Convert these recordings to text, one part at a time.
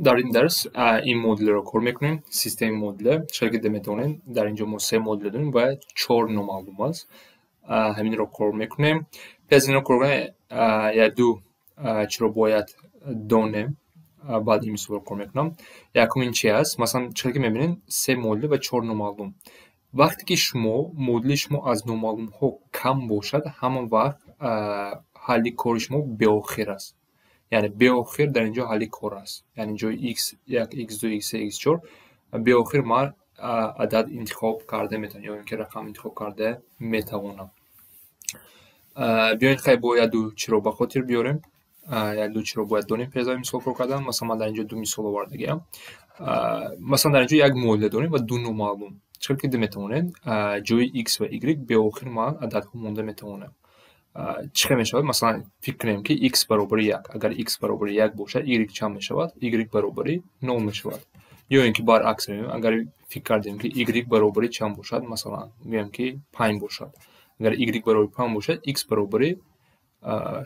در این درس این مدل رو کار میکنیم. سیستم مدل شکل دمیتونیم. در اینجا ما 3 مدل داریم و 4 نامعلوم است. همین رو کار میکنیم. پس این رو کار کنیم یا دو چرا باید دانیم. بعد این مثال رو کار میکنم. یکم این چی است؟ مثلا شکل میبینین 3 مدل و 4 نامعلوم. وقتی که شما مدل شما از نامعلوم ها کم باشد، همان وقت حل کار شما به آخر است. یعنی به آخر در اینجا حل کار است. یعنی اینجا x1 x2 x3 x4 به آخر ما عدد انتخاب کرده میتونم یا اینکه رقم انتخاب کرده میتوانم. بیاین خیلی باید دو چرا به خاطر بیاریم. یا دو چرا باید دونیم پیزای مثال کار کردن. مثلا من در اینجا دو مثال آوردگیم. مثلا در اینجا یک مدل داریم و دو نامعلوم. چرا که میتونین جای x و y به آخر ما عدد ها مونده میتونم. چه میشود؟ مثلا فکر کنیم که x برابر 1. اگر x برابر 1 باشد y چند میشود؟ y برابر 0 میشود. یا اینکه برعکس میگیم، اگر فکر کردیم که y برابر چند باشد، مثلا میگیم که 5 باشد. اگر y برابر 5 باشد x برابر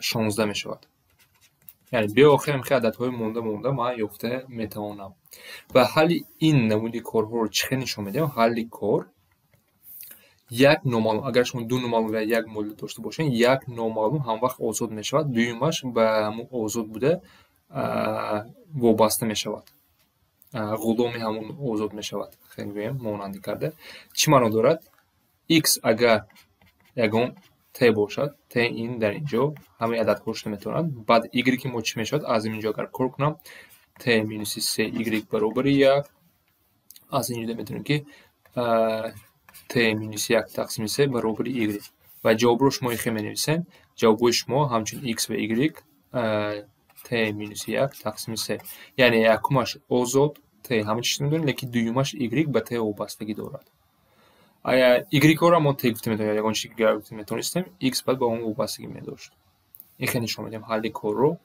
16 میشود. یعنی به آخر هم که عددهای مونده ما یافته میتوانم. و حل این نمود کارها رو چه نشون میدیم؟ حل کار یک نامعلوم، اگر شما دو نامعلوم و یک مدل داشته باشین، یک نامعلوم هم وقت آزاد می شود، دویمش به همون آزاد بوده وابسته می شود، غلامی همون آزاد می شود. خیلی بیم مانندی کرده. چی معنا دارد؟ x اگر یگان t باشد، t این در اینجا همه عدد هاش نمیتونند. بعد y که ما چی می شود؟ از اینجا اگر کار کنم t مینوس 3 y برابر 1، از اینجا میتونیم که t مینوس 1 تقسیم 3 برابر y و جواب رو شما خیلی نویسین. جواب شما همچون x و y t مینوس 1 تقسیم 3. یعنی یکمش آزاد t همه چیز میدونیم، لیکن دویمش y به t وابستگی دارد. اگر y رو ما t گفتیم میتونیم، یگان چیزی که گفتیم میتونستیم x بعد با اون وابستگی میداشت. این خیلی نشون میدیم حل کار رو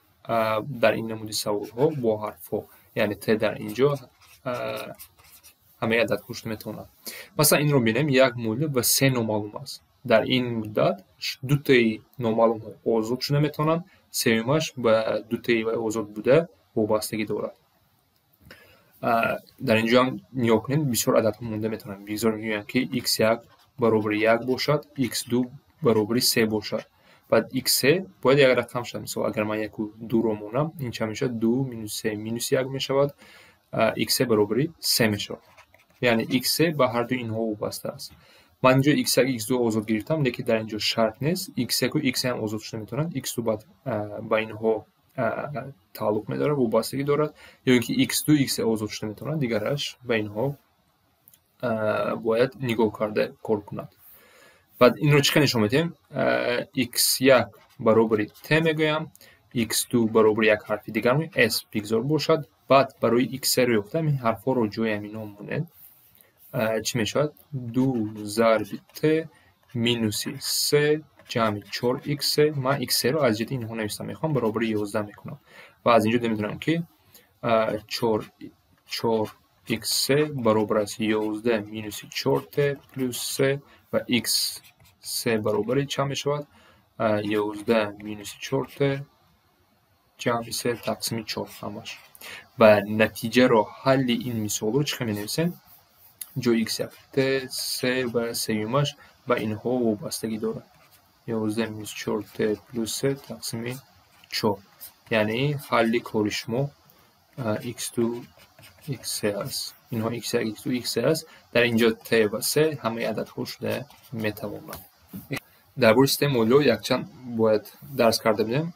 در این نمود سوال ها با حرف ها، یعنی t در اینجا همه عدد هاش میتونن. مثلا این رو ببینیم، یک مدل و 3 نامعلوم است. در این مدت دو تای نامعلوم ها آزاد شده میتونن، سومش به دو تای آزاد بوده وابستگی دارد. در اینجا هم نگاه کنید، بسیار عدد ها مونده میتونن. بگذاریم که x1 برابر 1 باشد، x2 برابر 3 باشد. بعد x3 باید یک رقم شد. مثلا اگر من 1 و 2 رو مونم، این چه میشه؟ 2 مینوس 3 مینوس 1 میشود. x3 برابر 3 میشود. یعنی x3 به هر دو اینها وابسته است. من اینجا x1 x2 آزاد گرفتم، لیکن در اینجا شرط نیست. x1 و x3 هم آزاد شده میتونن. x2 بعد با اینها تعلق میداره، وابستگی دارد. یا اینکه x2 x3 آزاد شده میتونن، دیگرش به اینها باید نگاه کرده کار کند. بعد این رو چه نشون میدیم؟ x1 برابر t میگویم، x2 برابر یک حرف دیگر می s بگذار باشد. بعد برای x3 رو یافتم، این حرفا رو جای همین مونند. چی میشود؟ 2 ضرب t مینوس 3 جمع 4x. من x3 رو از جهت اینها نوشتم، میخوام برابر 11 میکنم و از اینجا میدونم که 4x3 برابر است 11 مینوس 4t پلوس 3 و x3 برابر چند میشود؟ 11 مینوس 4t جمع 3 تقسیم 4 همش. و نتیجه رو حل این مثال رو چه می‌نویسیم؟ جای x t 3 و سومش به اینها وابستگی دارد. 11 مینوس 4t پلوس 3 تقسیم 4. یعنی حل کار شما x2 x3 است. اینها x1 x2 x3 است. در اینجا t و 3 همه عدد ها شده میتوانند. در باره سیستم مدل یک چند باید درس کرده بودیم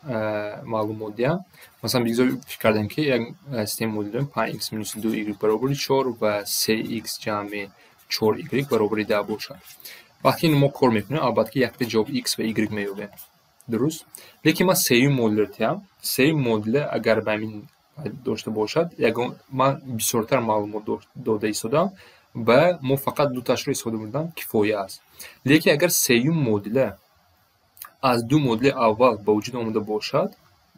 معلوماتی هم. مثلا بگذار فکر کردیم که یک سیستم مدل داریم 5x مینوس 2y برابر 4 و 3x جمع 4y برابر 10 باشد. وقتی این ما کار میکنیم، البته که یک جواب x و y میابیم، درست؟ لیکن ما سوم مدل داریم. سوم مدل اگر به همین داشته باشد، من بسیارتر معلومات داده ایستادم و ما فقط دو تاش رو استفاده بودم کفایه است. لیکن اگر سوم مدل از دو مدل اول به وجود آمده باشد،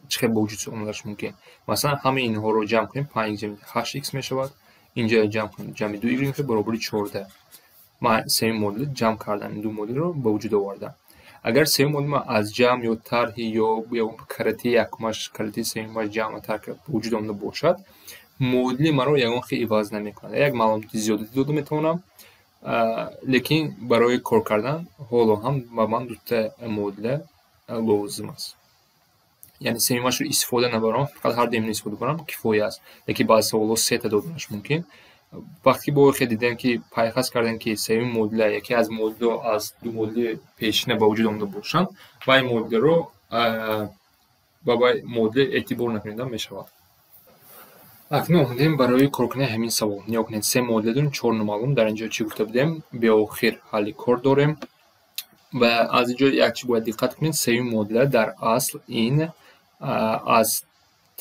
چه به وجود آمدهش ممکن؟ مثلا همه اینها رو جمع کنیم، 5 جمع 8x میشود. اینجا جمع کنیم، جمع 2y برابر 14. من سوم مدل جمع کردم، این دو مدل رو به وجود آوردم. اگر سوم مدل ما از جمع یا طرح یا کرتی یکمش کرتی سومش جمع طرح به وجود آمده باشد، модули маро ягон хеле иваз намекунад. Як маълумоти зиёдати дода метавонам, лекин барои кор кардан ҳоло ҳам ба ман дута модуля лозим аст. яъне семимашро истифода набарам, фақат ҳар дуюмро истифода кунам кифоя аст. лекин баъзи саволҳо сета доданаш мумкин. вақте ки бо хе дидем ки пайхас кардем ки сеюм модуля яке аз модулҳо аз ду модули пешина ба вуҷуд омада бошанд ва ин модулро ба модул эътибор накунеда мешавад. акнун омадем барои кор кардани ҳамин савол. нигоҳ кунед, се модул дорем, 4 номаълум. дар инҷо чӣ гуфта будем? беохир ҳалли кор дорем. ва аз инҷо як чӣ бояд диққат кунед, сеюм модуля дар асл ин аз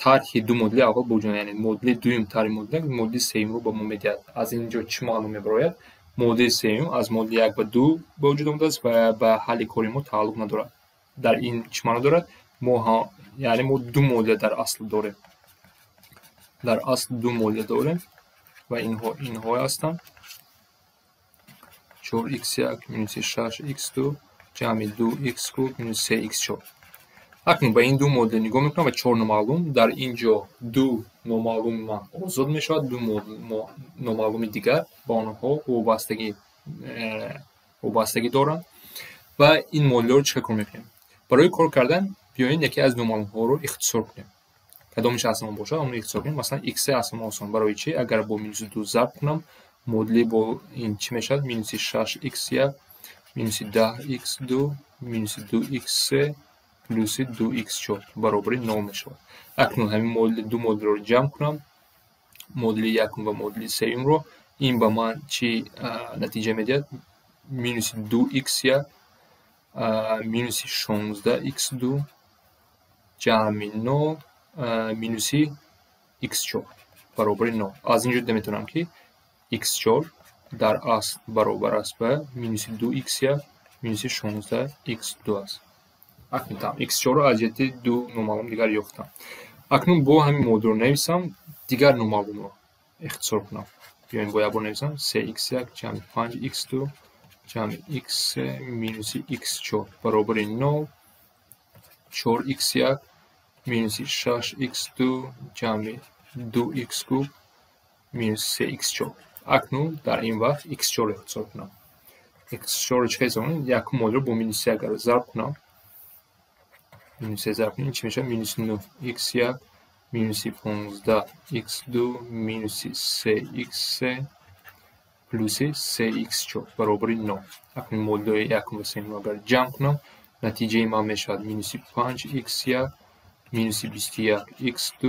тарҳи ду модули аввал ба вуҷуд, яъне модули дуюм тарҳи модуля модули сеюмро ба мо медиҳад. аз инҷо чӣ маълум мебарояд? модули сеюм аз модули 1 ба 2 ба вуҷуд омадааст ва ба ҳалли кори мо тааллуқ надорад. дар ин чӣ маъно дорад? яъне мо ду модуля дар асл дорем. дар асл ду модуля дорем ва инҳо ҳастанд 4x1 минуси 6x2 ҷамъи 2x куб минуси 3x4. акнун ба ин ду модул нигоҳ мекунам ва 4 номаълум. дар инҷо ду номаълуми ман озод мешавад, ду номаълуми дигар ба онҳо вобастагӣ доранд ва ин модулҳоро чӣ кор мекунем? барои кор кардан биёед яке аз номаълумҳоро ихтисор кунем. кадомиш осон бошад онро ихтисор кунем. масалан x осон барои чӣ? агар бо минуси 2 зарб кунам, модули бо ин чӣ мешавад? минуси 6x1 минуси 10x2 минуси 2x3 плюси 2x4 баробари 0 мешавад. акнун ҳамин ду модулро ҷамъ кунам, модули якум ва модули сеюмро. ин ба ман чӣ натиҷа медиҳад? минуси 2x1 минуси 16x2 ҷамъи 0 минуси x4 баробари 0. аз инҷо дида метавонам ки x4 дар асл баробар аст ба минуси 2x1 минуси 16x2 аст. акнун x4-ро аз ҷиҳати ду номаълум дигар ёфтам. акнун бо ҳамин модулро нависам, дигар номаълумро ихтисор кунам. биёем бо якбор нависам 3x1 ҷамъи 5x2 ҷамъи x3 минуси x4 баробари 0 4x1 минуси 6x2 ҷамъи 2x куб минуси 3x4. акнун дар ин вақт x4ро ихтисор кунам. x4ро чӣ ҳисоб кунам? якум модулро бо минуси 1 агар зарб кунам, минуси зарб кунем чӣ мешавад? минуси 9x1 минуси 15x2 минуси 3x3 плюси 3x4 баробари 0. акнун модулҳои якум ва сеюмро агар ҷамъ кунам, натиҷаи ман мешавад минуси 5x1 минуси 21x2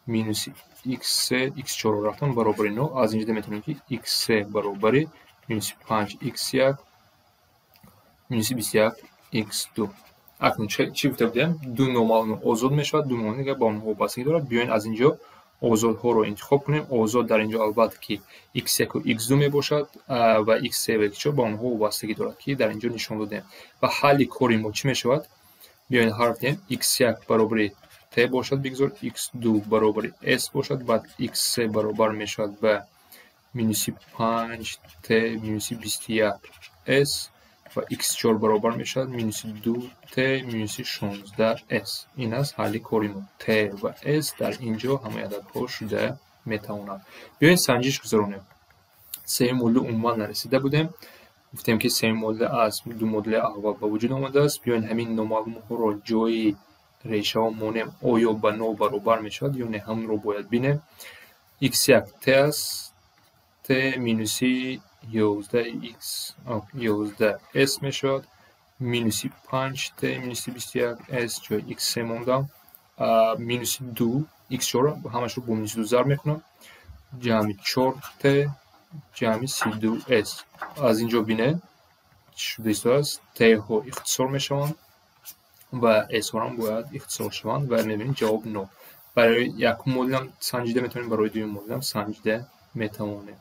минуси x3 x4ро рафтам баробари 0. аз инҷо дида метавонем ки x3 баробари минуси 5x1 минуси 21x2. акнун чӣ гуфта будем? ду номаълум озод мешавад, ду номаълум дигар ба онҳо вобастагӣ дорад. биёед аз инҷо озодҳоро интихоб кунем. озод дар инҷо албатта ки x1 ва x2 мебошад ва x3 ва x4 ба онҳо вобастагӣ дорад ки дар инҷо нишон додем. ва ҳалли кори мо чӣ мешавад? биёед ҳарф диҳем. x1 баробари t бошад бигзор, x2 баробари s бошад, баъд x3 баробар мешавад ба минуси 5t минуси 21s ва x4 баробар мешавад минуси 2t минуси 16s. ин аст ҳалли кори мо. t ва s дар инҷо ҳамаи ададҳо шуда метавонанд. биёед санҷиш гузаронем. сеюм модул умуман нарасида будем. гуфтем ки сеюм модул аз ду модули аввал ба вуҷуд омадааст. биёед ҳамин номаълумҳоро ҷои решаҳо монем оё ба 0 баробар мешавад ё не, ҳамонро бояд бинем. x1 t аст, t минуси 11s мешавад, минуси 5t минуси 21s ҷои x3 мондам, минуси 2 x4 ҳамашро бо минуси 2 зарб мекунам, ҷамъи 4t ҷамъи 32s. аз инҷо бинед чӣ шуда истодааст? t-ҳо ихтисор мешаванд ва s-ҳо ҳам бояд ихтисор шаванд ва мебинед ҷавоб 0. барои якум модулам санҷида метавонем, барои дуюм модулам санҷида метавонем.